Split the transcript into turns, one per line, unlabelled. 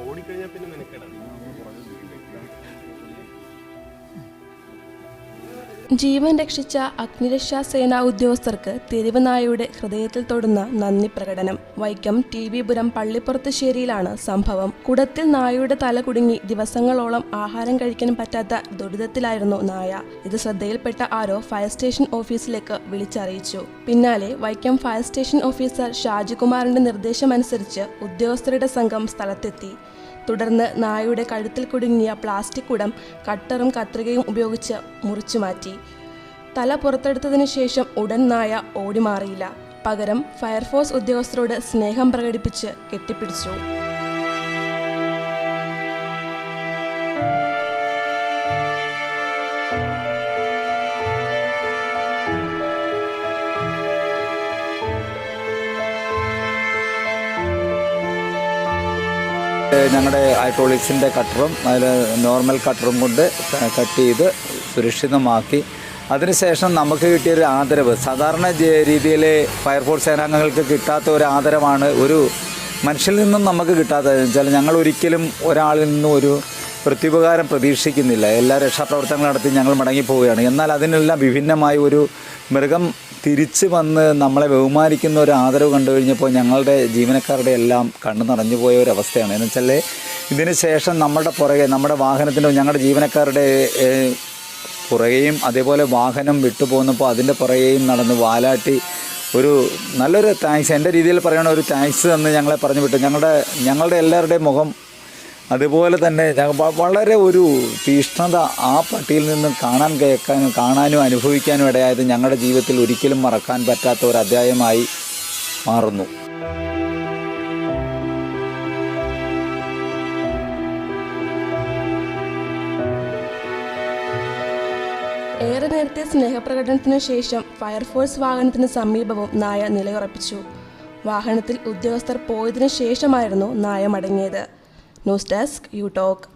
ഓടിക്കഴിഞ്ഞാൽ പിന്നെ മെനക്കെടാം.
ജീവൻ രക്ഷിച്ച അഗ്നിരക്ഷാ സേനാ ഉദ്യോഗസ്ഥർക്ക് തെരുവ് നായയുടെ ഹൃദയത്തിൽ തൊടുന്ന നന്ദി പ്രകടനം. വൈക്കം TV പുരം പള്ളിപ്പുറത്തുശ്ശേരിയിലാണ് സംഭവം. കുടത്തിൽ നായയുടെ തല കുടുങ്ങി ദിവസങ്ങളോളം ആഹാരം കഴിക്കാൻ പറ്റാത്ത ദുരിതത്തിലായിരുന്നു നായ. ഇത് ശ്രദ്ധയിൽപ്പെട്ട ആരോ ഫയർ സ്റ്റേഷൻ ഓഫീസിലേക്ക് വിളിച്ചറിയിച്ചു. പിന്നാലെ വൈക്കം ഫയർ സ്റ്റേഷൻ ഓഫീസർ ഷാജികുമാറിന്റെ നിർദ്ദേശമനുസരിച്ച് ഉദ്യോഗസ്ഥരുടെ സംഘം സ്ഥലത്തെത്തി. തുടർന്ന് നായയുടെ കഴുത്തിൽ കുടുങ്ങിയ പ്ലാസ്റ്റിക് കുടം കട്ടറും കത്രികയും ഉപയോഗിച്ച് മുറിച്ചു മാറ്റി. തല പുറത്തെടുത്തതിനു ശേഷം ഉടൻ നായ ഓടിമാറിയില്ല. പകരം ഫയർഫോഴ്സ് ഉദ്യോഗസ്ഥരോട് സ്നേഹം പ്രകടിപ്പിച്ച് കെട്ടിപ്പിടിച്ചു.
ഞങ്ങളുടെ ഹൈഡ്രോളിക്സിൻ്റെ കട്ടറും അതിൽ നോർമൽ കട്ടറും കൊണ്ട് കട്ട് ചെയ്ത് സുരക്ഷിതമാക്കി. അതിനുശേഷം നമുക്ക് കിട്ടിയൊരു ആദരവ് സാധാരണ രീതിയിൽ ഫയർഫോഴ്സ് സേനാംഗങ്ങൾക്ക് കിട്ടാത്ത ഒരു ആദരവാണ് ഒരു മനുഷ്യരിൽ നിന്നും നമുക്ക് കിട്ടാത്തത്. വെച്ചാൽ ഞങ്ങൾ ഒരിക്കലും ഒരാളിൽ നിന്നും ഒരു പ്രത്യുപകാരം പ്രതീക്ഷിക്കുന്നില്ല. എല്ലാ രക്ഷാപ്രവർത്തനങ്ങൾ നടത്തി ഞങ്ങൾ മടങ്ങിപ്പോവുകയാണ്. എന്നാൽ അതിനെല്ലാം വിഭിന്നമായ ഒരു മൃഗം തിരിച്ച് വന്ന് നമ്മളെ ബഹുമാനിക്കുന്ന ഒരു ആദരവ് കണ്ടു കഴിഞ്ഞപ്പോൾ ഞങ്ങളുടെ ജീവനക്കാരുടെ എല്ലാം കണ്ണു നിറഞ്ഞു പോയ ഒരു അവസ്ഥയാണ്. എന്ന് വെച്ചാൽ ഇതിന് ശേഷം നമ്മുടെ പുറകെ നമ്മുടെ വാഹനത്തിൻ്റെ ഞങ്ങളുടെ ജീവനക്കാരുടെ പുറകെയും അതേപോലെ വാഹനം വിട്ടുപോകുന്നപ്പോൾ അതിൻ്റെ പുറകെയും നടന്ന് വാലാട്ടി ഒരു നല്ലൊരു താങ്ക്സ്, എൻ്റെ രീതിയിൽ പറയണ ഒരു താങ്ക്സ് എന്ന് ഞങ്ങളെ പറഞ്ഞു വിട്ടു. ഞങ്ങളുടെ എല്ലാവരുടെയും മുഖം അതുപോലെ തന്നെ വളരെ ഒരു തീഷ്ണത ആ പട്ടിയിൽ നിന്നും കാണാനും അനുഭവിക്കാനും ഇടയായത് ഞങ്ങളുടെ ജീവിതത്തിൽ ഒരിക്കലും മറക്കാൻ പറ്റാത്ത ഒരു അധ്യായമായി മാറുന്നു.
ഏറെ നേരത്തെ സ്നേഹപ്രകടനത്തിനു ശേഷം ഫയർഫോഴ്സ് വാഹനത്തിന് സമീപവും നായ നിലയുറപ്പിച്ചു. വാഹനത്തിൽ ഉദ്യോഗസ്ഥർ പോയതിനു ശേഷമായിരുന്നു നായ മടങ്ങിയത്. News desk you talk.